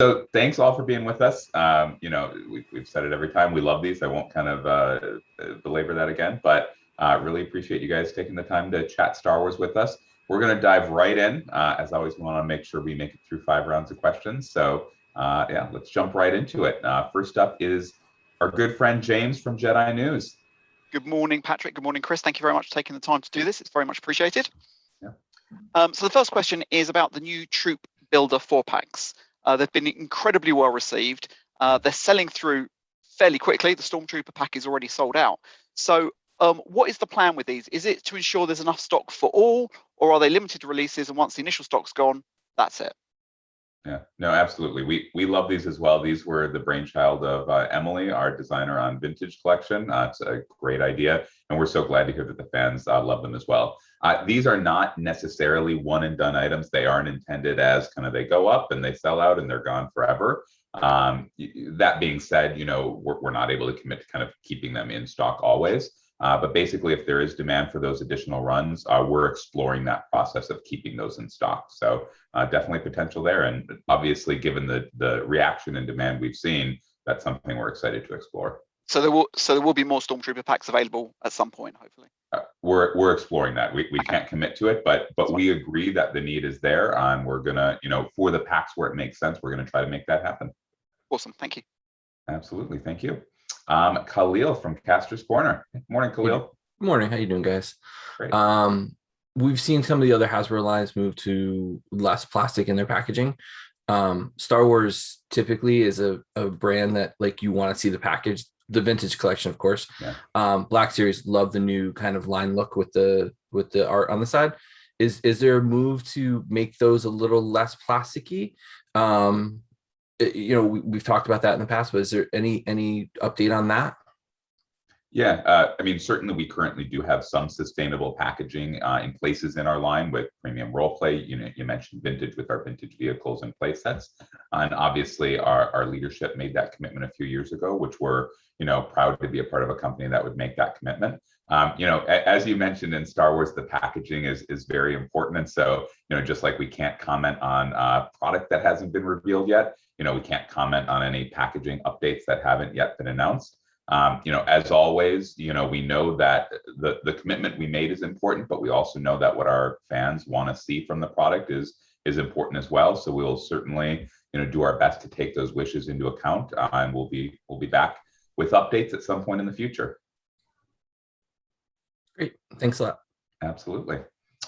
So thanks all for being with us. We've said it every time. We love these. I won't kind of belabor that again, but really appreciate you guys taking the time to chat Star Wars with us. We're going to dive right in. As always, we want to make sure we make it through 5 rounds of questions. So yeah, let's jump right into it. First up is our good friend James from Jedi News. Good morning, Patrick. Good morning, Chris. Thank you very much for taking the time to do this. It's very much appreciated. Yeah. So the first question is about the new Troop Builder 4-packs. They've been incredibly well received. They're selling through fairly quickly. The Stormtrooper pack is already sold out. So what is the plan with these? Is it to ensure there's enough stock for all, or are they limited releases and once the initial stock's gone, that's it? Yeah, no, absolutely. We love these as well. These were the brainchild of Emily, our designer on Vintage Collection. It's a great idea, and we're so glad to hear that the fans love them as well. These are not necessarily one and done items. They aren't intended as kind of they go up and they sell out and they're gone forever. That being said, we're not able to commit to kind of keeping them in stock always. But basically, if there is demand for those additional runs, we're exploring that process of keeping those in stock. So definitely potential there. And obviously, given the reaction and demand we've seen, that's something we're excited to explore. So there will be more Stormtrooper packs available at some point, hopefully. We're exploring that. We can't commit to it, but we agree that the need is there, and we're gonna, for the packs where it makes sense, we're gonna try to make that happen. Awesome, thank you. Absolutely, thank you. Khalil from Kastor's Korner. Morning, Khalil. Good morning. How you doing, guys? Great. We've seen some of the other Hasbro lines move to less plastic in their packaging. Star Wars typically is a brand that you want to see the package. The Vintage Collection, of course. Yeah. Black Series love the new kind of line look with the art on the side. Is there a move to make those a little less plasticky? We've talked about that in the past, but is there any update on that? Yeah, I mean, certainly we currently do have some sustainable packaging in places in our line with premium role play. You mentioned vintage with our vintage vehicles and play sets. And obviously our leadership made that commitment a few years ago, which we're, proud to be a part of a company that would make that commitment. As you mentioned in Star Wars, the packaging is very important. And so, just like we can't comment on a product that hasn't been revealed yet, we can't comment on any packaging updates that haven't yet been announced. As always, we know that the commitment we made is important, but we also know that what our fans want to see from the product is important as well. So we'll certainly, do our best to take those wishes into account, and we'll be back with updates at some point in the future. Great, thanks a lot. Absolutely.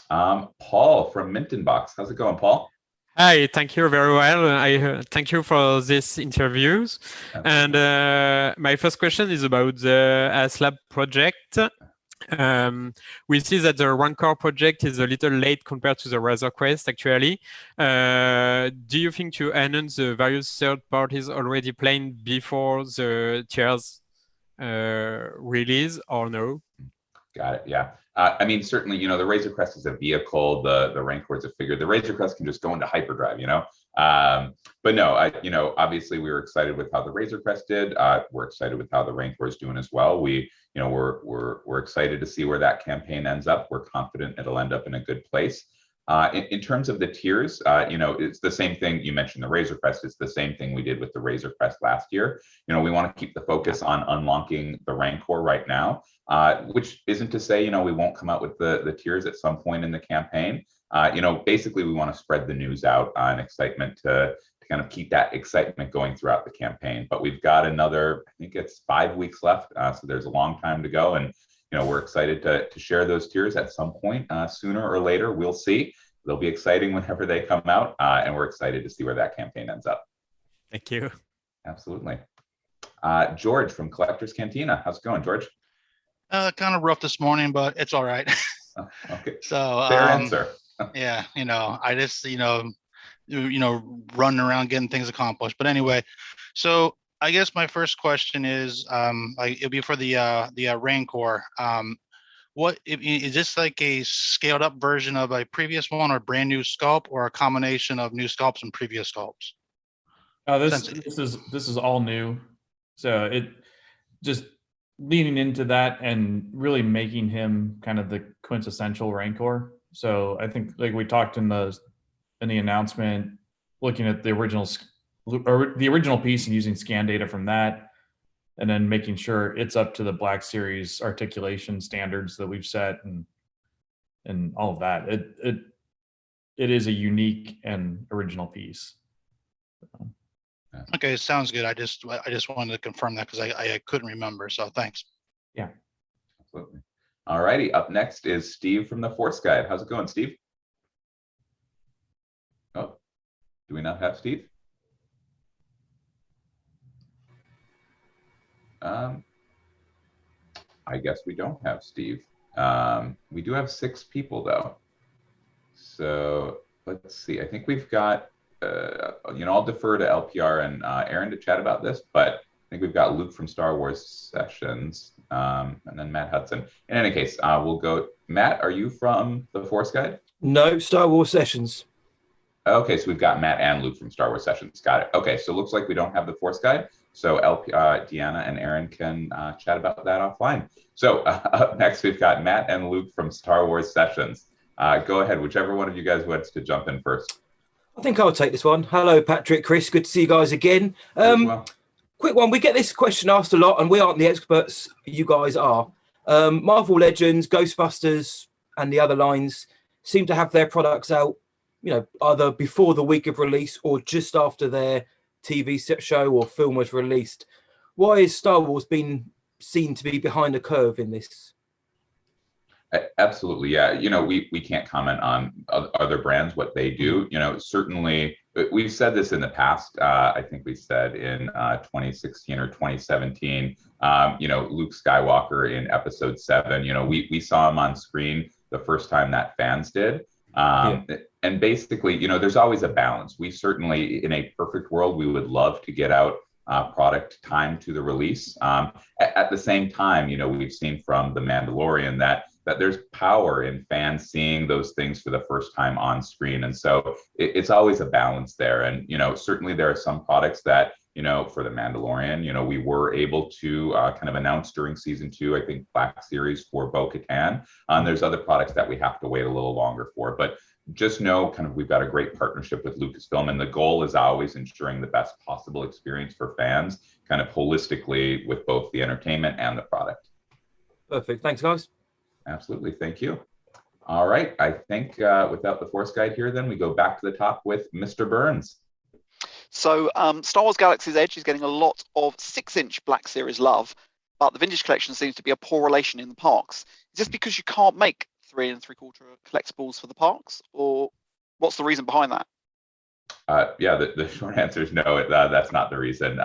Paul from Minton Box, how's it going, Paul? Hi, thank you very well. I thank you for this interviews. Absolutely. And my first question is about the HasLab project. We see that the Rancor project is a little late compared to the Razor Quest, actually. Do you think to announce the various third parties already playing before the tiers release or no? Got it. Yeah. I mean, certainly, the Razor Crest is a vehicle. The Rancor is a figure. The Razor Crest can just go into hyperdrive, But no, obviously we were excited with how the Razor Crest did. We're excited with how the Rancor is doing as well. We're excited to see where that campaign ends up. We're confident it'll end up in a good place. In terms of the tiers, it's the same thing. You mentioned the Razor Crest. It's the same thing we did with the Razor Crest last year. We want to keep the focus on unlocking the Rancor right now, which isn't to say, we won't come out with the tiers at some point in the campaign. Basically, we want to spread the news out and excitement to kind of keep that excitement going throughout the campaign. But we've got another, I think it's 5 weeks left. So there's a long time to go. And we're excited to share those tiers at some point, sooner or later. We'll see. They'll be exciting whenever they come out, and we're excited to see where that campaign ends up. Thank you. Absolutely. George from Collectors Cantina. How's it going, George? Kind of rough this morning, but it's all right. Okay. So fair answer. Yeah, I just running around getting things accomplished. But anyway, so I guess my first question is, it'll be for the Rancor. What is this, like a scaled up version of a previous one, or brand new sculpt, or a combination of new sculpts and previous sculpts? This is all new, so it just leaning into that and really making him kind of the quintessential Rancor. So I think, like we talked in the announcement, looking at the original the original piece and using scan data from that, and then making sure it's up to the Black Series articulation standards that we've set, and all of that. It is a unique and original piece. Okay, sounds good. I just wanted to confirm that because I couldn't remember. So thanks. Yeah. Absolutely. All righty. Up next is Steve from the Force Guide. How's it going, Steve? Oh, do we not have Steve? I guess we don't have Steve. We do have 6 people though. So let's see. I think we've got, I'll defer to LPR and Aaron to chat about this, but I think we've got Luke from Star Wars Sessions, and then Matt Hudson. In any case, we'll go. Matt, are you from the Force Guide? No, Star Wars Sessions. Okay, so we've got Matt and Luke from Star Wars Sessions. Got it. Okay, so it looks like we don't have the Force Guide. So Deanna and Aaron can chat about that offline. So up next, we've got Matt and Luke from Star Wars Sessions. Go ahead, whichever one of you guys wants to jump in first. I think I'll take this one. Hello, Patrick, Chris. Good to see you guys again. Well. Quick one. We get this question asked a lot, and we aren't the experts. You guys are. Marvel Legends, Ghostbusters, and the other lines seem to have their products out, either before the week of release or just after their TV show or film was released. Why is Star Wars being seen to be behind the curve in this? Absolutely, yeah. We can't comment on other brands, what they do. Certainly, we've said this in the past. I think we said in 2016 or 2017. Luke Skywalker in Episode 7. We saw him on screen the first time that fans did. And basically, there's always a balance. We certainly, in a perfect world, we would love to get out product time to the release. At the same time, we've seen from The Mandalorian that there's power in fans seeing those things for the first time on screen. And so it's always a balance there. And, certainly there are some products that, for The Mandalorian, we were able to kind of announce during season 2, I think Black Series for Bo-Katan. There's other products that we have to wait a little longer for. But just know we've got a great partnership with Lucasfilm, and the goal is always ensuring the best possible experience for fans, kind of holistically with both the entertainment and the product. Perfect. Thanks, guys. Absolutely. Thank you. All right. I think without the Force Guide here, then we go back to the top with Mr. Burns. So Star Wars Galaxy's Edge is getting a lot of 6-inch Black Series love, but the Vintage Collection seems to be a poor relation in the parks. Is this because you can't make 3 3/4 collectibles for the parks, or what's the reason behind that? Yeah, the short answer is no. That's not the reason.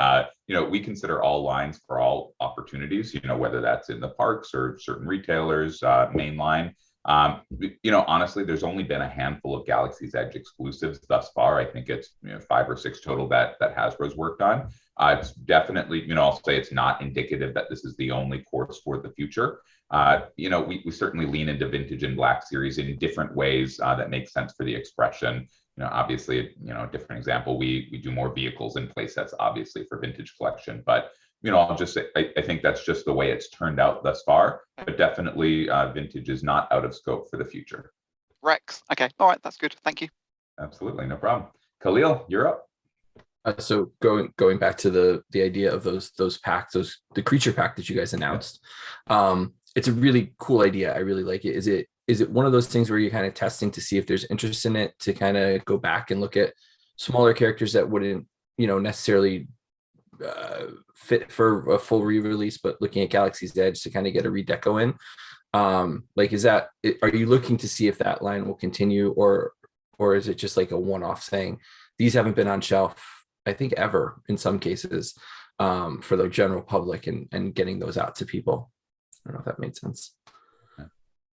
We consider all lines for all opportunities. Whether that's in the parks or certain retailers, mainline. Honestly, there's only been a handful of Galaxy's Edge exclusives thus far. I think it's 5 or 6 total that Hasbro's worked on. It's definitely, I'll say it's not indicative that this is the only course for the future. We certainly lean into Vintage and Black Series in different ways that make sense for the expression. Obviously, a different example, we do more vehicles and play sets, obviously, for Vintage Collection. But, I'll just say, I think that's just the way it's turned out thus far. But definitely, Vintage is not out of scope for the future. Rex. Okay. All right. That's good. Thank you. Absolutely. No problem. Khalil, you're up. So going back to the idea of those packs, the creature pack that you guys announced, it's a really cool idea. I really like it. Is it one of those things where you're kind of testing to see if there's interest in it, to kind of go back and look at smaller characters that wouldn't necessarily fit for a full re-release, but looking at Galaxy's Edge to kind of get a redeco in? Are you looking to see if that line will continue, or is it just like a one-off thing? These haven't been on shelf, I think, ever in some cases, for the general public, and getting those out to people. I don't know if that made sense.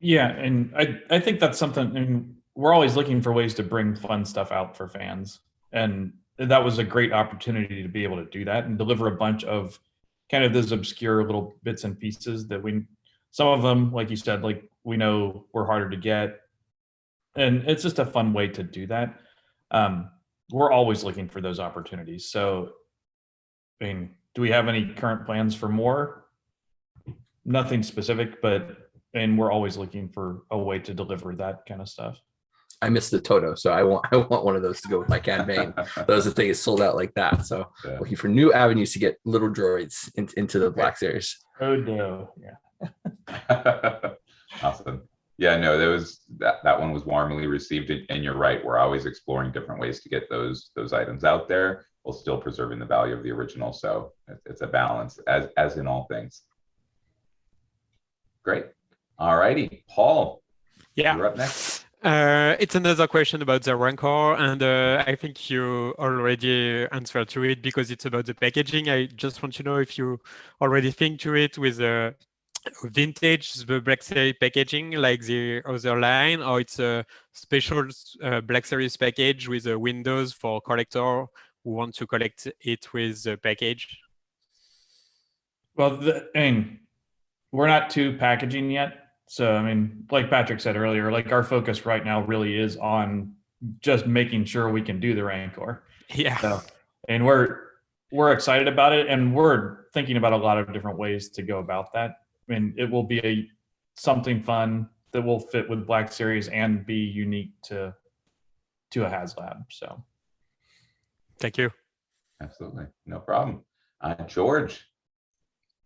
Yeah, and I think that's something, and we're always looking for ways to bring fun stuff out for fans. And that was a great opportunity to be able to do that and deliver a bunch of kind of those obscure little bits and pieces that some of them, like you said, like we know were harder to get. And it's just a fun way to do that. We're always looking for those opportunities. So, do we have any current plans for more? Nothing specific, but we're always looking for a way to deliver that kind of stuff. I miss the Toto, so I want one of those to go with my campaign. Those the thing is sold out like that. So looking for new avenues to get little droids into the Black Series. Oh no, yeah. Awesome. Yeah, no, that one was warmly received, and you're right. We're always exploring different ways to get those items out there while still preserving the value of the original. So it's a balance, as in all things. Great. All righty, Paul. Yeah. You're up next. It's another question about the Rancor, and I think you already answered to it because it's about the packaging. I just want to know if you already think to it with the vintage, the Black Series packaging like the other line, or it's a special Black Series package with a windows for collector who want to collect it with the package. Well, we're not to packaging yet. So, I mean, like Patrick said earlier, like our focus right now really is on just making sure we can do the Rancor. Yeah. So, and we're excited about it, and we're thinking about a lot of different ways to go about that. I mean, it will be something fun that will fit with Black Series and be unique to a HasLab. So, thank you. Absolutely, no problem. George,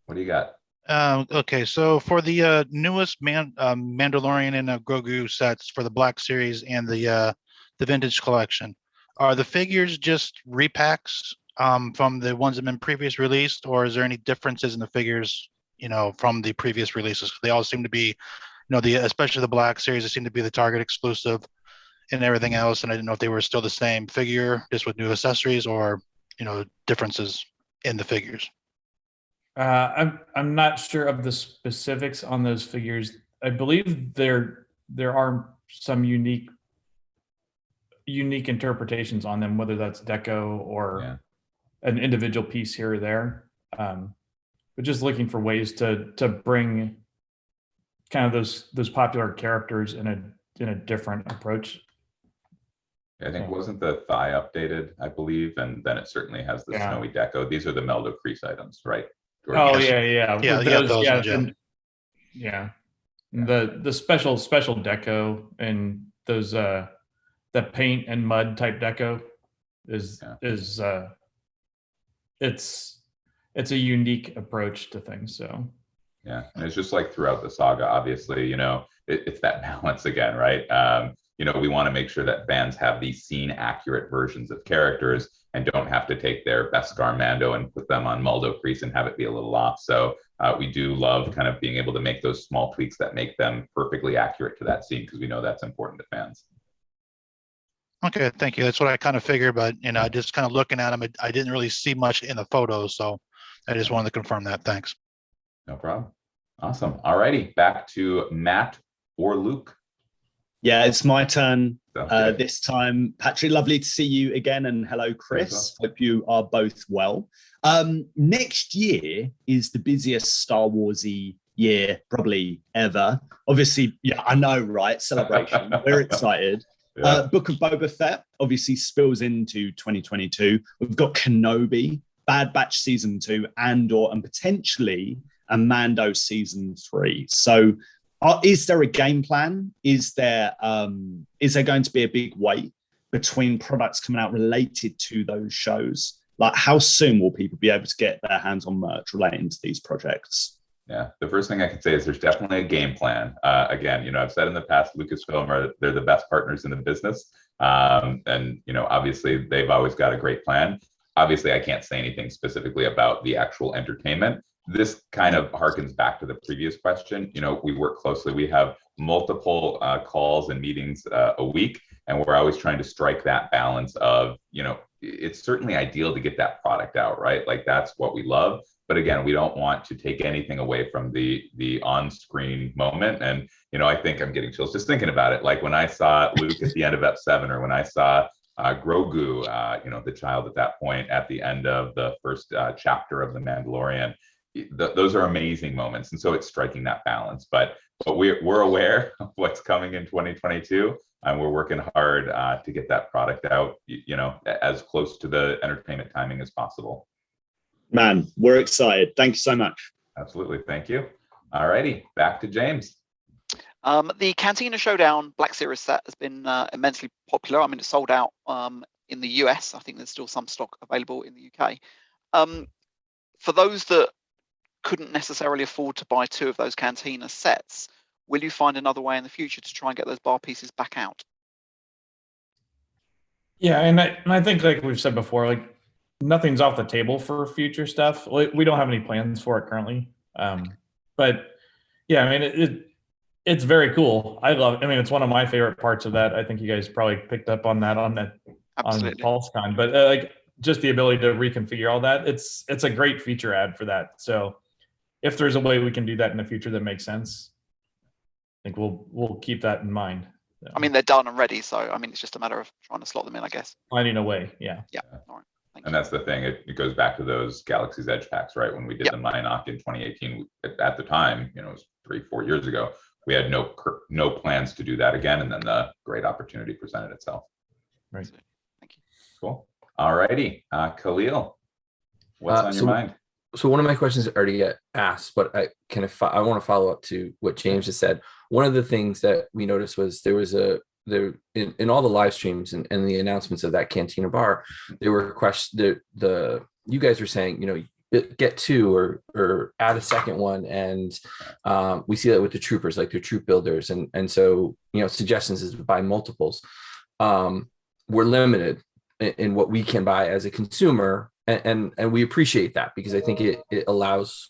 what do you got? Okay, so for the newest Mandalorian and Grogu sets for the Black Series and the Vintage Collection, are the figures just repacks from the ones that have been previous released, or is there any differences in the figures, from the previous releases? They all seem to be, especially the Black Series, they seem to be the Target exclusive and everything else, and I didn't know if they were still the same figure, just with new accessories, or differences in the figures. I'm not sure of the specifics on those figures. I believe there are some unique interpretations on them, whether that's deco or an individual piece here or there. But just looking for ways to bring kind of those popular characters in a different approach. I think wasn't the thigh updated, I believe, and then it certainly has the snowy deco. These are the Meldo Crease items, right? Oh yeah. The special deco and those the paint and mud type deco is it's a unique approach to things. So yeah, and it's just like throughout the saga, obviously, it's that balance again, right? We want to make sure that fans have these scene accurate versions of characters and don't have to take their Beskar Mando and put them on Muldo Crease and have it be a little off. So we do love kind of being able to make those small tweaks that make them perfectly accurate to that scene, because we know that's important to fans. Okay, thank you. That's what I kind of figured, but just kind of looking at them, I didn't really see much in the photos, so I just wanted to confirm that. Thanks. No problem. Awesome. All righty, back to Matt or Luke. Yeah, it's my turn this time. Patrick, lovely to see you again, and hello, Chris. Hope you are both well. Next year is the busiest Star Warsy year probably ever. Obviously, yeah, I know, right? Celebration. We're excited. Yeah. Book of Boba Fett obviously spills into 2022. We've got Kenobi, Bad Batch Season 2, Andor, and potentially a Mando Season 3. So is there a game plan? Is there going to be a big wait between products coming out related to those shows? Like, how soon will people be able to get their hands on merch relating to these projects? Yeah, the first thing I can say is there's definitely a game plan. Again, I've said in the past, Lucasfilm they're the best partners in the business, and obviously they've always got a great plan. Obviously, I can't say anything specifically about the actual entertainment. This kind of harkens back to the previous question. We work closely. We have multiple calls and meetings a week, and we're always trying to strike that balance of, it's certainly ideal to get that product out, right? Like, that's what we love. But again, we don't want to take anything away from the on-screen moment. And, I think I'm getting chills just thinking about it. Like when I saw Luke at the end of Ep7, or when I saw Grogu, the child at that point at the end of the first chapter of The Mandalorian, those are amazing moments. And so it's striking that balance. But we're aware of what's coming in 2022, and we're working hard to get that product out, as close to the entertainment timing as possible. Man, we're excited. Thank you so much. Absolutely. Thank you. All righty. Back to James. The Cantina Showdown Black Series set has been immensely popular. I mean, it's sold out in the US. I think there's still some stock available in the UK. For those that couldn't necessarily afford to buy 2 of those Cantina sets, will you find another way in the future to try and get those bar pieces back out? Yeah, and I think, like we've said before, like nothing's off the table for future stuff. We don't have any plans for it currently, but yeah, I mean it's very cool. I mean, it's one of my favorite parts of that. I think you guys probably picked up on that on Absolutely. PulseCon, but like just the ability to reconfigure all that, it's a great feature add for that. So if there's a way we can do that in the future that makes sense, I think we'll keep that in mind. So, I mean, they're done and ready, so I mean, it's just a matter of trying to slot them in, I guess. finding a way, yeah. Yeah. All right. Thank And you. that's the thing. It goes back to those Galaxy's Edge packs, right? When we did Yep. the Minoc in 2018, at the time, it was 3-4 years ago, we had no plans to do that again. And then the great opportunity presented itself. Right. Thank you. Cool. All righty. Khalil, what's on your mind? So one of my questions already got asked, but I want to follow up to what James just said. One of the things that we noticed was there was in all the live streams and the announcements of that Cantina bar, there were questions. You guys were saying, get 2 or add a second one, and we see that with the troopers, like the troop builders, and so suggestions is buy multiples. We're limited in what we can buy as a consumer, and we appreciate that, because I think it allows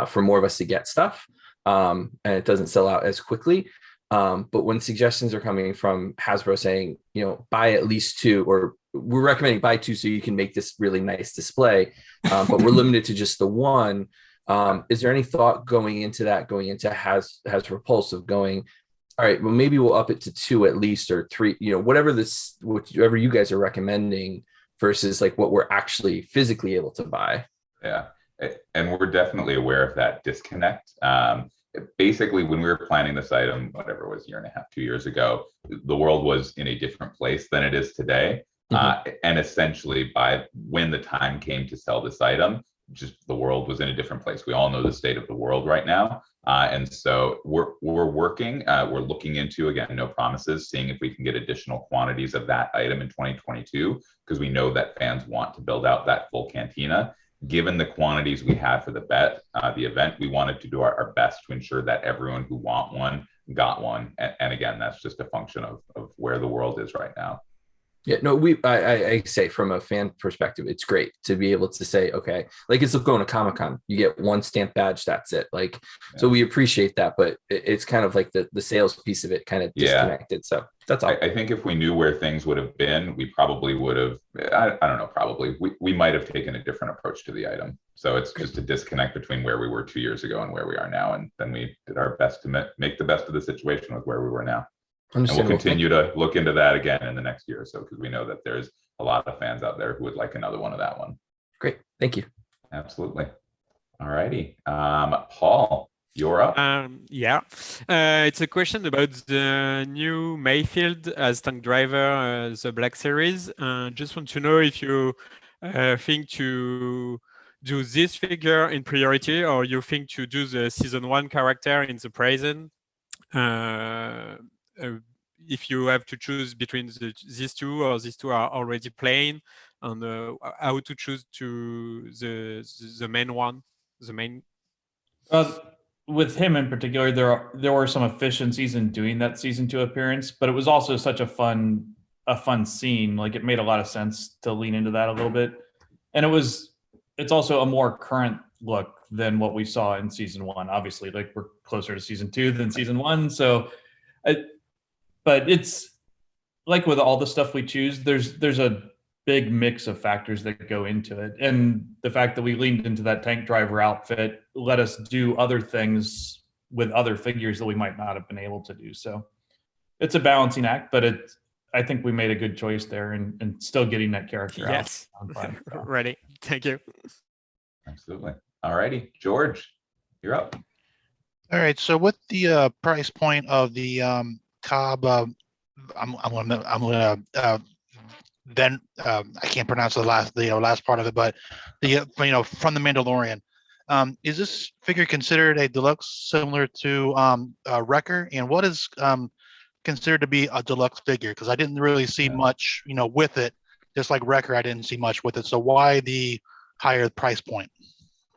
for more of us to get stuff, and it doesn't sell out as quickly. But when suggestions are coming from Hasbro saying, buy at least 2, or we're recommending buy 2 so you can make this really nice display, but we're limited to just the 1. Is there any thought going into Hasbro Pulse of going, all right, well, maybe we'll up it to 2 at least, or 3, whatever you guys are recommending, versus like what we're actually physically able to buy. Yeah. And we're definitely aware of that disconnect. Basically, when we were planning this item, whatever it was, 1.5 years, 2 years ago, the world was in a different place than it is today. And essentially, by when the time came to sell this item, just the world was in a different place. We all know the state of the world right now. And so we're working, we're looking into, again, no promises, seeing if we can get additional quantities of that item in 2022, because we know that fans want to build out that full Cantina. Given the quantities we had for the event, we wanted to do our best to ensure that everyone who want one got one. And again, that's just a function of where the world is right now. Yeah, no, I say from a fan perspective, it's great to be able to say, okay, like it's like going to Comic-Con, you get 1 stamp badge, that's it. Like, yeah. So we appreciate that, but it's kind of like the sales piece of it kind of disconnected. Yeah. So that's all. I think if we knew where things would have been, we probably would have, I don't know, probably, we might have taken a different approach to the item. So it's just a disconnect between where we were 2 years ago and where we are now. And then we did our best to make the best of the situation with where we were now. And we'll continue to look into that again in the next year or so, because we know that there's a lot of fans out there who would like another one of that one. Great. Thank you. Absolutely. All righty. Paul, you're up. It's a question about the new Mayfield as tank driver, the Black Series. Just want to know if you think to do this figure in priority, or you think to do the season 1 character in the present. If you have to choose between these 2, or these 2 are already plain, and how to choose to the main one, the main. With him in particular, there were some efficiencies in doing that season 2 appearance, but it was also such a fun scene. Like, it made a lot of sense to lean into that a little bit, and it's also a more current look than what we saw in season 1. Obviously, like, we're closer to season 2 than season 1, so. But it's like with all the stuff we choose, there's a big mix of factors that go into it. And the fact that we leaned into that tank driver outfit let us do other things with other figures that we might not have been able to do. So it's a balancing act, but I think we made a good choice there and still getting that character out. Ready. Thank you. Absolutely. All righty. George, you're up. All right. So with the price point of the Cobb, I'm gonna then I can't pronounce the last part of it, but from the Mandalorian, Is this figure considered a deluxe similar to Wrecker? And what is considered to be a deluxe figure? Because I didn't really see much, with it. Just like Wrecker, I didn't see much with it. So why the higher price point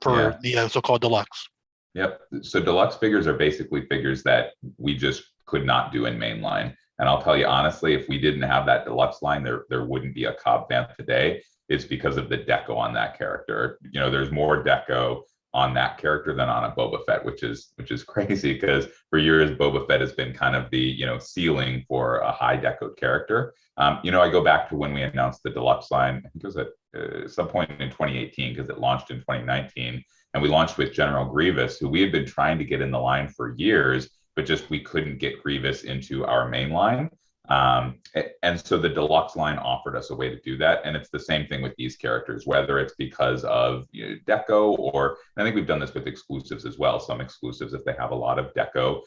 for the so-called deluxe? Yep. So deluxe figures are basically figures that we just could not do in mainline. And I'll tell you honestly, if we didn't have that deluxe line, there wouldn't be a Cobb Vanth today. It's because of the deco on that character. There's more deco on that character than on a Boba Fett, which is crazy because for years Boba Fett has been kind of the ceiling for a high decoed character. I go back to when we announced the deluxe line. I think it was at some point in 2018 because it launched in 2019, and we launched with General Grievous, who we had been trying to get in the line for years, but just we couldn't get Grievous into our main line. And so the deluxe line offered us a way to do that. And it's the same thing with these characters, whether it's because of deco, or I think we've done this with exclusives as well. Some exclusives, if they have a lot of deco,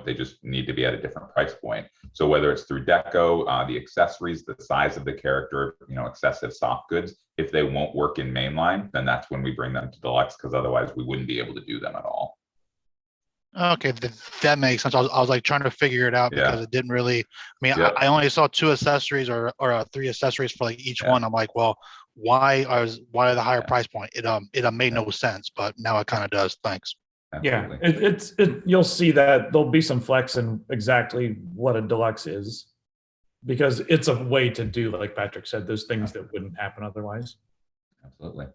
they just need to be at a different price point. So whether it's through deco, the accessories, the size of the character, excessive soft goods, if they won't work in mainline, then that's when we bring them to deluxe, because otherwise we wouldn't be able to do them at all. Okay, that makes sense. I was like trying to figure it out because it didn't really. I only saw 2 accessories or 3 accessories for like each one. I'm like, well, why the higher price point? It made no sense, but now it kind of does. Thanks. Absolutely. Yeah, you'll see that there'll be some flex in exactly what a deluxe is, because it's a way to do, like Patrick said, those things that wouldn't happen otherwise. Absolutely.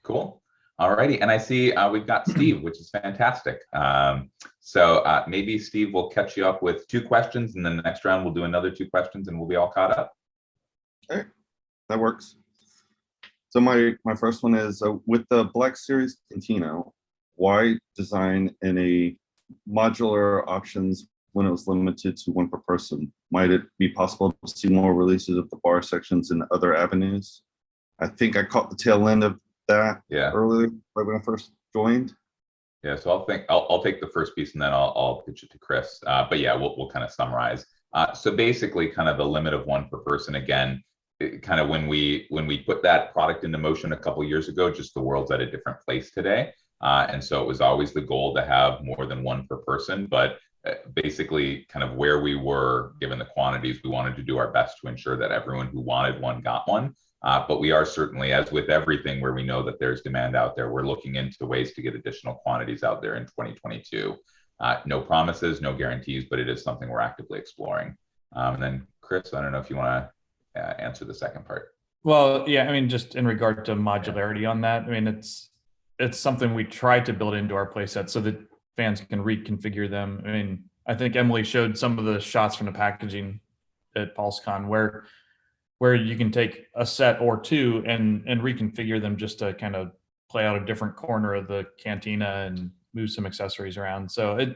Cool. All righty, and I see we've got Steve, which is fantastic. So maybe Steve will catch you up with 2 questions, and then the next round we'll do another 2 questions, and we'll be all caught up. Okay, that works. So my first one is with the Black Series Cantina, why design any modular options when it was limited to 1 per person? Might it be possible to see more releases of the bar sections in other avenues? I think I caught the tail end of that earlier, right when I first joined. Yeah, so I'll take the first piece, and then I'll pitch it to Chris. But yeah, we'll kind of summarize. So basically, kind of the limit of 1 per person. Again, kind of when we put that product into motion a couple years ago, just the world's at a different place today, and so it was always the goal to have more than 1 per person. But basically, kind of where we were given the quantities, we wanted to do our best to ensure that everyone who wanted one got one. But we are certainly, as with everything where we know that there's demand out there, we're looking into ways to get additional quantities out there in 2022. No promises, no guarantees, but it is something we're actively exploring. And then Chris, I don't know if you want to answer the second part. Well, yeah, just in regard to modularity on that, it's something we try to build into our playset so that fans can reconfigure them. I think Emily showed some of the shots from the packaging at PulseCon where you can take a set or 2 and reconfigure them just to kind of play out a different corner of the cantina and move some accessories around. So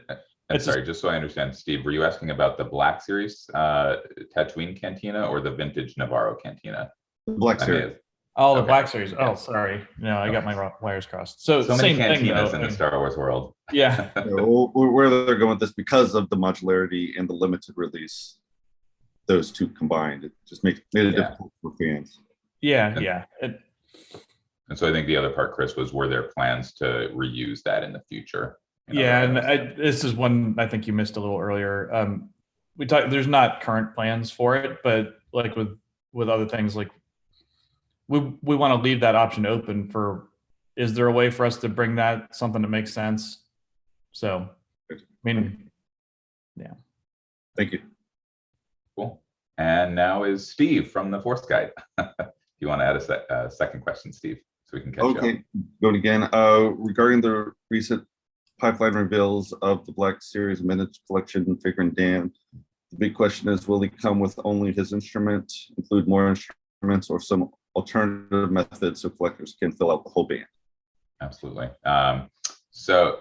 sorry, just so I understand, Steve, were you asking about the Black Series Tatooine Cantina or the Vintage Navarro Cantina? The Black Series. The Black Series. Oh, sorry. No, I got my wires crossed. So many same cantinas thing, in the Star Wars world. Yeah. Where they're going with this, because of the modularity and the limited release, those 2 combined, it just made it difficult for fans. Yeah. And so I think the other part, Chris, was, were there plans to reuse that in the future? This is one I think you missed a little earlier. We talked. There's not current plans for it, but like with other things, like we want to leave that option open for. Is there a way for us to bring that something that makes sense? So, yeah. Thank you. Cool. And now is Steve from the Force Guide. Do you want to add a second question, Steve, so we can catch up? Okay, going again. Regarding the recent pipeline reveals of the Black Series Vintage Collection figure and Dan, the big question is, will he come with only his instrument, include more instruments, or some alternative methods so collectors can fill out the whole band? Absolutely. So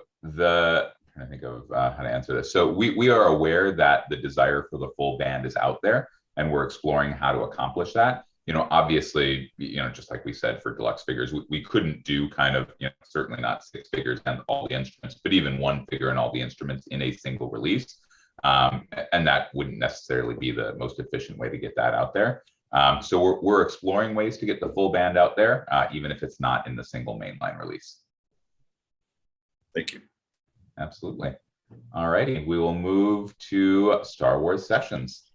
I think of how to answer this. So we are aware that the desire for the full band is out there, and we're exploring how to accomplish that. Obviously, just like we said for deluxe figures, we couldn't do kind of, certainly not 6 figures and all the instruments, but even 1 figure and all the instruments in a single release. And that wouldn't necessarily be the most efficient way to get that out there. So we're exploring ways to get the full band out there, even if it's not in the single mainline release. Thank you. Absolutely. All righty, we will move to Star Wars Sessions.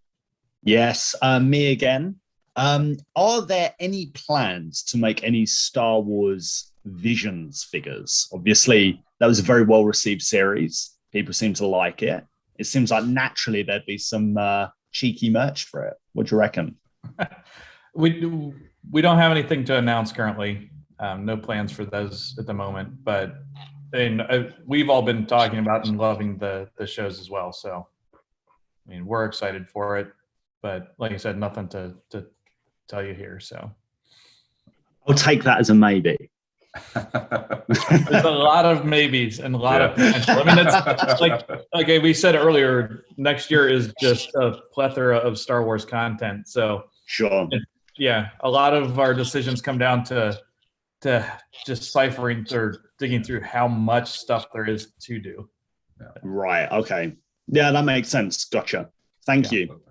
Yes, me again. Are there any plans to make any Star Wars Visions figures? Obviously, that was a very well-received series. People seem to like it. It seems like naturally there'd be some cheeky merch for it. What do you reckon? We don't have anything to announce currently. No plans for those at the moment, but we've all been talking about and loving the shows as well. So, I mean, we're excited for it, but like I said, nothing to tell you here. So, I'll take that as a maybe. there's a lot of maybes and a lot of potential. I mean, it's like we said earlier, next year is just a plethora of Star Wars content. So, sure. Yeah, a lot of our decisions come down to just ciphering or digging through how much stuff there is to do. Right. Okay. Yeah, that makes sense. Gotcha. Thank you.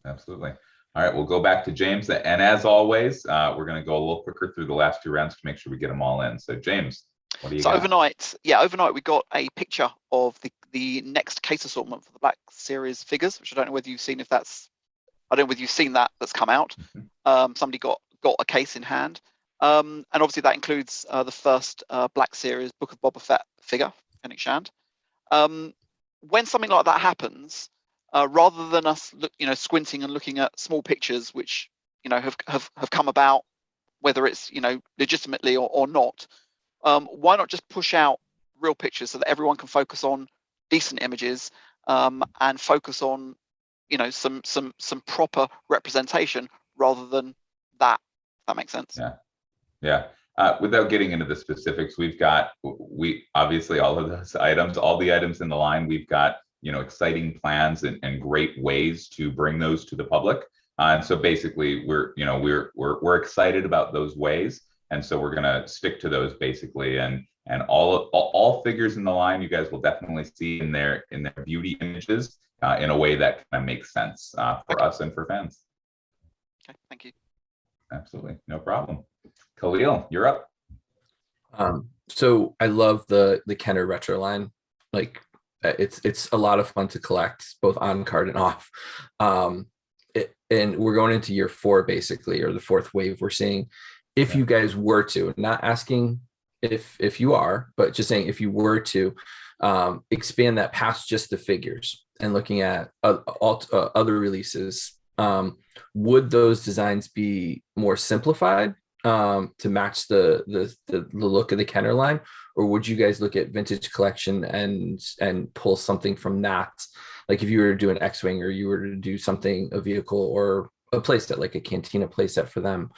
Absolutely. All right, we'll go back to James. And as always, we're going to go a little quicker through the last two rounds to make sure we get them all in. So James, what do you got? Overnight we got a picture of the next case assortment for the Black Series figures, which I don't know whether you've seen that's come out. Somebody got a case in hand. And obviously that includes the first Black Series Book of Boba Fett figure, Fennec Shand. When something like that happens, rather than us squinting and looking at small pictures which have come about, whether it's legitimately or not, why not just push out real pictures so that everyone can focus on decent images and focus on some proper representation rather than that. If that makes sense. Yeah. Without getting into the specifics, we obviously all of those items, all the items in the line, we've got exciting plans and great ways to bring those to the public. And so basically, we're excited about those ways, and so we're gonna stick to those basically. And all figures in the line, you guys will definitely see in their beauty images in a way that kind of makes sense for us and for fans. Okay, thank you. Absolutely, no problem. Khalil, you're up. So I love the Kenner retro line. Like it's a lot of fun to collect, both on card and off. And we're going into year 4 basically, or the 4th wave. We're seeing if you guys were to, not asking if you are, but just saying if you were to expand that past just the figures and looking at other releases, would those designs be more simplified to match the look of the Kenner line, or would you guys look at Vintage Collection and pull something from that? Like if you were to do an X-Wing, or you were to do something, a vehicle or a playset, like a Cantina playset for them,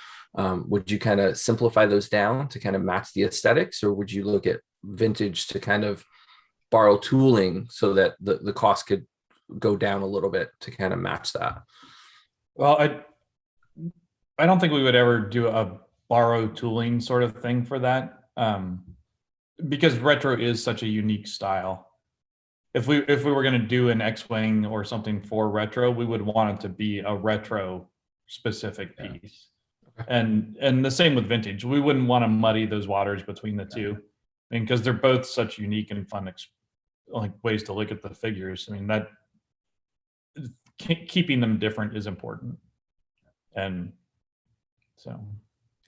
would you kind of simplify those down to kind of match the aesthetics, or would you look at Vintage to kind of borrow tooling so that the cost could go down a little bit to kind of match that? Well, I don't think we would ever do a borrow tooling sort of thing for that, because retro is such a unique style. If we were going to do an X-Wing or something for retro, we would want it to be a retro specific piece. And the same with vintage. We wouldn't want to muddy those waters between the two, I mean, because they're both such unique and fun ways to look at the figures. I mean, that keeping them different is important. And so,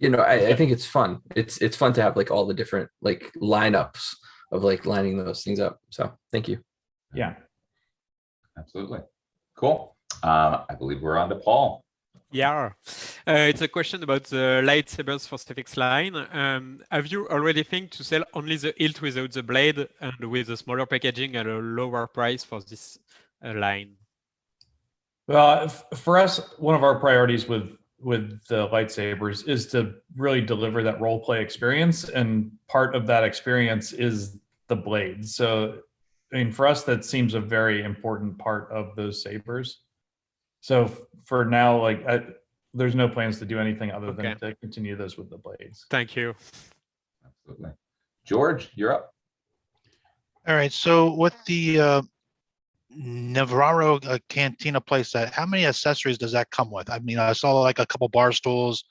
I think it's fun. It's fun to have like all the different like lineups of like lining those things up. So thank you. Yeah, absolutely. Cool. I believe we're on to Paul. Yeah, it's a question about the lightsabers for Stefix line. Have you already think to sell only the hilt without the blade and with a smaller packaging at a lower price for this line? Well, for us, one of our priorities with the lightsabers is to really deliver that role play experience, and part of that experience is the blade. So, I mean, for us, that seems a very important part of those sabers. So for now, like there's no plans to do anything other than to continue those with the blades. Thank you. Absolutely. George, you're up. All right. So with the Navrarro Cantina playset, how many accessories does that come with? I mean, I saw like a couple bar stools,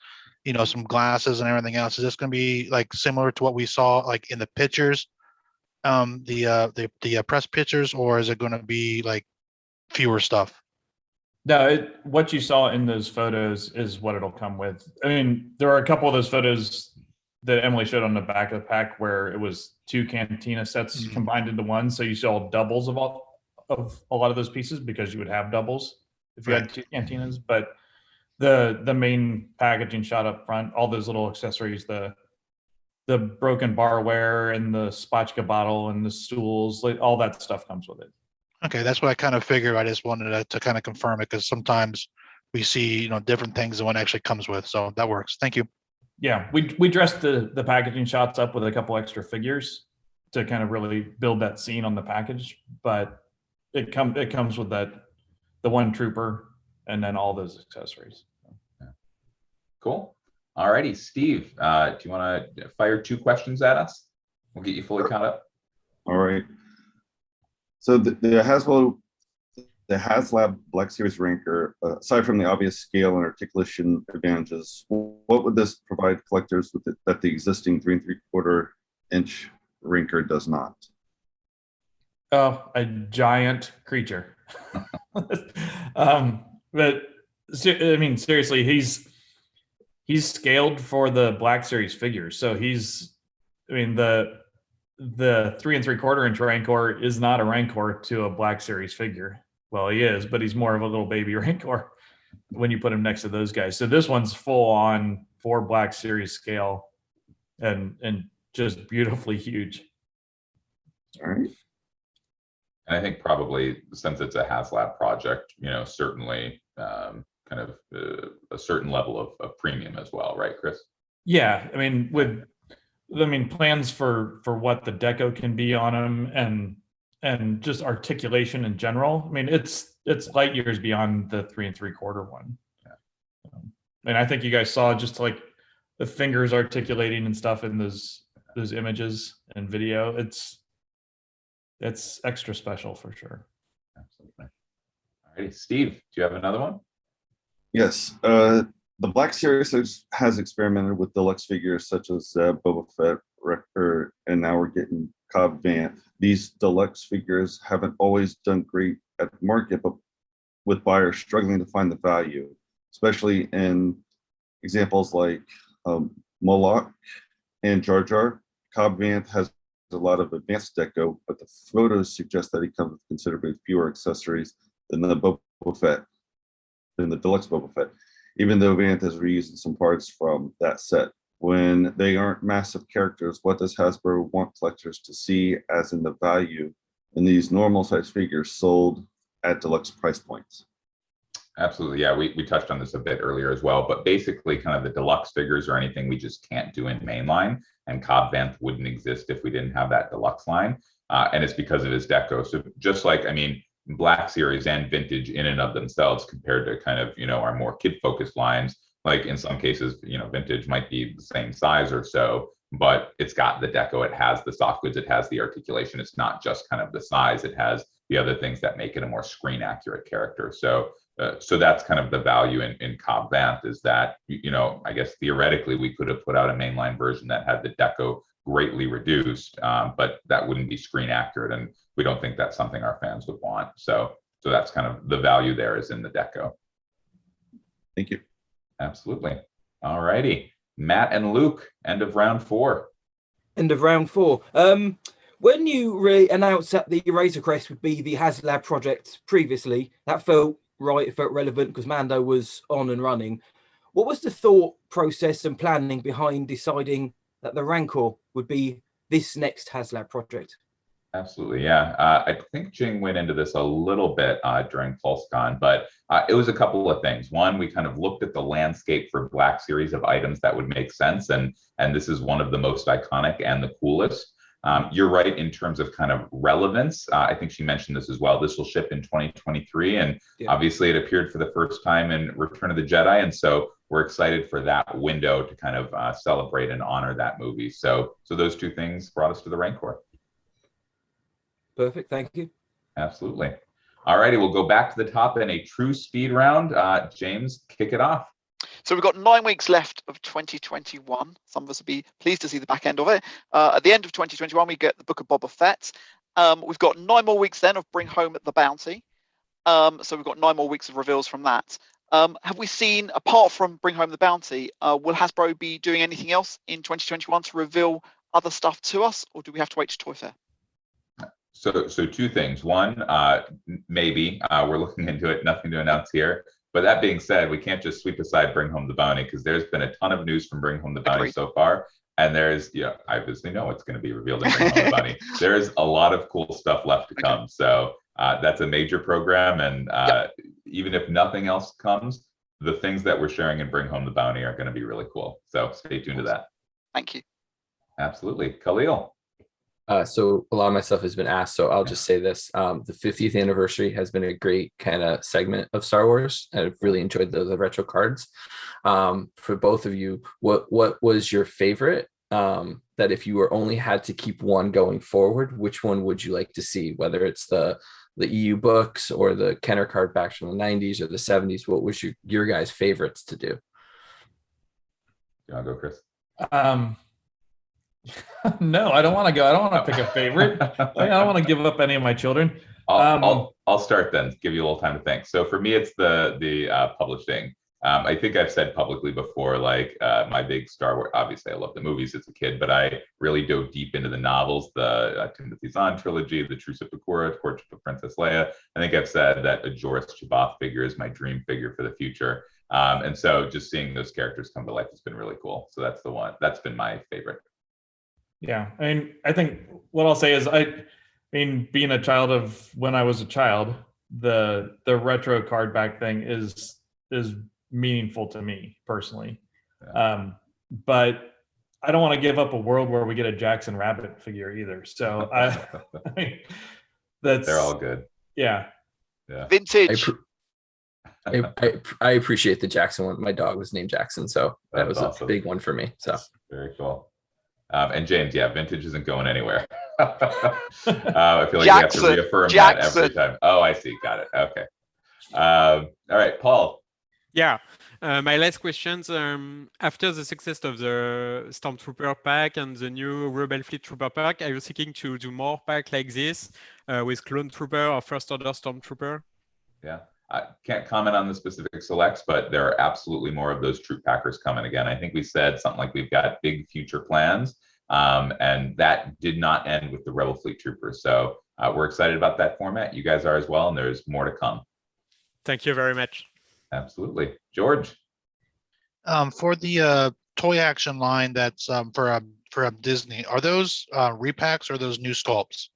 some glasses and everything else. Is this going to be like similar to what we saw like in the pictures? the press pictures, or is it going to be like fewer stuff? No, what you saw in those photos is what it'll come with. I mean, there are a couple of those photos that Emily showed on the back of the pack where it was 2 Cantina sets combined into one. So you saw doubles of a lot of those pieces because you would have doubles if you had 2 Cantinas. But the main packaging shot up front, all those little accessories, the broken barware and the spatchka bottle and the stools, like all that stuff comes with it. Okay, that's what I kind of figured. I just wanted to kind of confirm it because sometimes we see different things than what it actually comes with. So that works. Thank you. Yeah, we dressed the packaging shots up with a couple extra figures to kind of really build that scene on the package, but it comes with the one trooper and then all those accessories. Cool. All righty, Steve, do you want to fire 2 questions at us? We'll get you fully caught up. All right. So the HasLab Black Series Rancor, aside from the obvious scale and articulation advantages, what would this provide collectors with that the existing 3 3/4 inch Rancor does not? Oh, a giant creature. But I mean, seriously, he's scaled for the Black Series figures. So the 3 3/4 inch Rancor is not a Rancor to a Black Series figure. Well, he is, but he's more of a little baby Rancor when you put him next to those guys. So this one's full on for Black Series scale and just beautifully huge. All right. And I think probably since it's a HasLab project, certainly kind of a certain level of premium as well, right, Chris? Yeah, I mean, plans for what the deco can be on them and just articulation in general. I mean, it's light years beyond the 3 3/4 one. Yeah. And I think you guys saw just like the fingers articulating and stuff in those images and video. It's extra special for sure. Absolutely. All righty, Steve, do you have another one? Yes. The Black Series has experimented with deluxe figures such as Boba Fett, Wrecker, and now we're getting Cobb Vanth. These deluxe figures haven't always done great at the market, but with buyers struggling to find the value, especially in examples like Moloch and Jar Jar. Cobb Vanth has a lot of advanced deco, but the photos suggest that he comes with considerably fewer accessories than the deluxe Boba Fett, even though Vanth is reusing some parts from that set. When they aren't massive characters, what does Hasbro want collectors to see as in the value in these normal size figures sold at deluxe price points? Absolutely. Yeah, we touched on this a bit earlier as well, but basically kind of the deluxe figures or anything we just can't do in mainline, and Cobb Vanth wouldn't exist if we didn't have that deluxe line. And it's because of his deco. So just like, Black Series and Vintage in and of themselves compared to kind of, our more kid-focused lines, like in some cases, Vintage might be the same size or so, but it's got the deco, it has the soft goods, it has the articulation. It's not just kind of the size, it has the other things that make it a more screen accurate character. So that's kind of the value in Cobb Vanth, is that, I guess theoretically we could have put out a mainline version that had the deco greatly reduced, but that wouldn't be screen accurate. And we don't think that's something our fans would want. So that's kind of the value there, is in the deco. Thank you. Absolutely. All righty. Matt and Luke, end of round 4. End of round 4. When you announced that the Razor Crest would be the HasLab project previously, that felt right, it felt relevant because Mando was on and running. What was the thought process and planning behind deciding that the Rancor would be this next HasLab project? Absolutely, yeah. I think Jing went into this a little bit during PulseCon, but it was a couple of things. One, we kind of looked at the landscape for Black Series of items that would make sense, and this is one of the most iconic and the coolest. You're right in terms of kind of relevance. I think she mentioned this as well. This will ship in 2023, and obviously it appeared for the first time in Return of the Jedi, and so we're excited for that window to kind of celebrate and honor that movie. So those two things brought us to the Rancor. Perfect, thank you. Absolutely. All righty, we'll go back to the top in a true speed round. James, kick it off. So we've got 9 weeks left of 2021. Some of us will be pleased to see the back end of it. At the end of 2021, we get the Book of Boba Fett. We've got 9 more weeks then of Bring Home the Bounty. So we've got 9 more weeks of reveals from that. Have we seen, apart from Bring Home the Bounty, will Hasbro be doing anything else in 2021 to reveal other stuff to us, or do we have to wait to Toy Fair? So 2 things. One, maybe we're looking into it. Nothing to announce here. But that being said, we can't just sweep aside Bring Home the Bounty, because there's been a ton of news from Bring Home the Bounty so far. And there's, I obviously know what's going to be revealed in Bring Home the Bounty. There's a lot of cool stuff left to come. So that's a major program. And even if nothing else comes, the things that we're sharing in Bring Home the Bounty are going to be really cool. So stay tuned to that. Thank you. Absolutely. Khalil. So a lot of my stuff has been asked, so I'll just say this. The 50th anniversary has been a great kind of segment of Star Wars. I've really enjoyed the retro cards. For both of you, what was your favorite? That if you were only had to keep one going forward, which one would you like to see? Whether it's the EU books or the Kenner card backs from the 90s or the 70s, what was your guys' favorites to do? You want to go, Chris? No, I don't want to go. I don't want to pick a favorite. I don't want to give up any of my children. I'll start then. Give you a little time to think. So for me, it's the publishing. I think I've said publicly before, like my big Star Wars. Obviously, I love the movies as a kid, but I really dove deep into the novels, the Timothy Zahn trilogy, the Truce of Bakura, Courtship of Princess Leia. I think I've said that a Joruus C'baoth figure is my dream figure for the future. And so just seeing those characters come to life has been really cool. So that's the one. That's been my favorite. Yeah, I think what I'll say is, being a child of when I was a child, the retro card back thing is meaningful to me personally. Yeah. But I don't want to give up a world where we get a Jackson Rabbit figure either. So they're all good. Yeah. Vintage. I appreciate the Jackson one. My dog was named Jackson, so that was awesome. A big one for me. So that's very cool. And James, vintage isn't going anywhere. I feel like we have to reaffirm that every time. Oh, I see. Got it. Okay. All right, Paul. Yeah. My last questions. After the success of the Stormtrooper pack and the new Rebel Fleet Trooper pack, are you seeking to do more pack like this with Clone Trooper or First Order Stormtrooper? Yeah. I can't comment on the specific selects, but there are absolutely more of those troop packers coming again. I think we said something like we've got big future plans, and that did not end with the Rebel Fleet Troopers. So we're excited about that format. You guys are as well, and there's more to come. Thank you very much. Absolutely. George? For the toy action line that's for Disney, are those repacks or those new sculpts?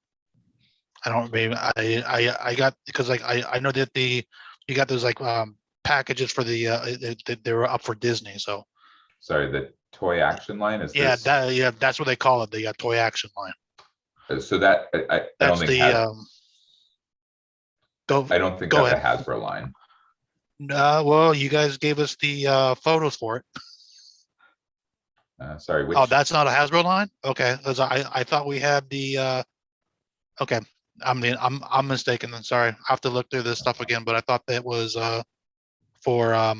I don't maybe I got, because like I know that you got those like packages for they were up for Disney. So sorry, the toy action line is that's what they call it, the toy action line. So that I don't think I don't think that's a Hasbro line. Well, you guys gave us the photos for it. Sorry, which... Oh, that's not a Hasbro line? Okay, because I thought we had the okay. I'm mistaken then. Sorry, I have to look through this stuff again. But I thought that was for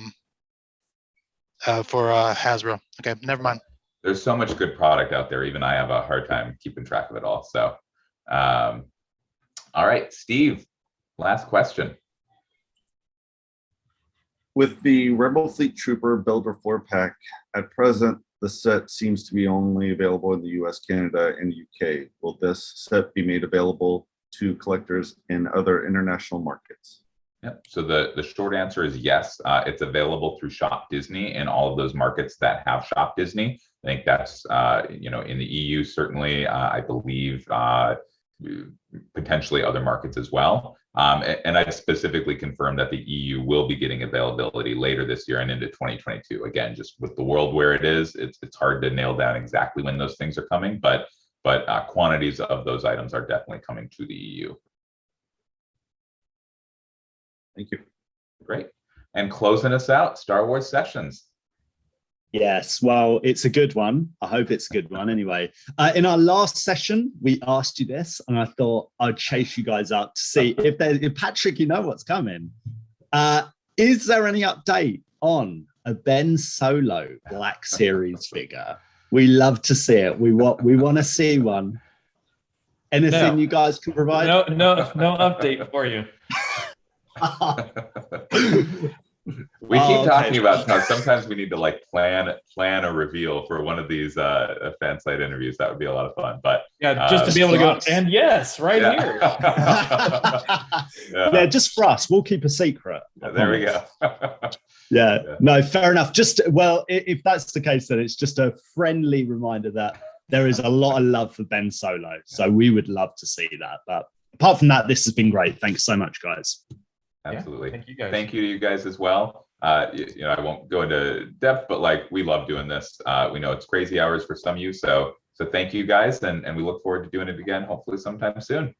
Hasbro. Okay, never mind. There's so much good product out there. Even I have a hard time keeping track of it all. So, all right, Steve. Last question. With the Rebel Fleet Trooper Builder 4-pack, at present, the set seems to be only available in the US, Canada, and UK. Will this set be made available to collectors in other international markets? Yep. So the short answer is yes. It's available through Shop Disney in all of those markets that have Shop Disney. I think that's in the EU certainly. I believe potentially other markets as well. And I specifically confirmed that the EU will be getting availability later this year and into 2022. Again, just with the world where it is, it's hard to nail down exactly when those things are coming, but quantities of those items are definitely coming to the EU. Thank you. Great. And closing us out, Star Wars Sessions. Yes, well, it's a good one. I hope it's a good one anyway. In our last session, we asked you this, and I thought I'd chase you guys up to see if Patrick, you know what's coming. Is there any update on a Ben Solo Black Series figure. We love to see it. We want to see one. Anything you guys can provide? No update for you. We keep talking about how sometimes we need to like plan a reveal for one of these fan site interviews. That would be a lot of fun. But yeah, just to be able to go, and yes, right here. Yeah, just for us. We'll keep a secret. There we go. Yeah, no, fair enough. Just, well, if that's the case, then it's just a friendly reminder that there is a lot of love for Ben Solo. So we would love to see that. But apart from that, this has been great. Thanks so much, guys. Absolutely. Thank you guys. Thank you to you guys as well. You know, I won't go into depth, but like we love doing this. We know it's crazy hours for some of you. So thank you guys. And we look forward to doing it again, hopefully sometime soon.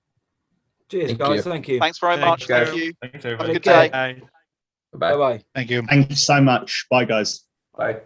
Cheers, guys. Thank you. Thanks very much. guys. Thank you. Thanks, Have a everybody. good day. Bye. Bye. Bye-bye. Thank you. Thank you so much. Bye, guys. Bye.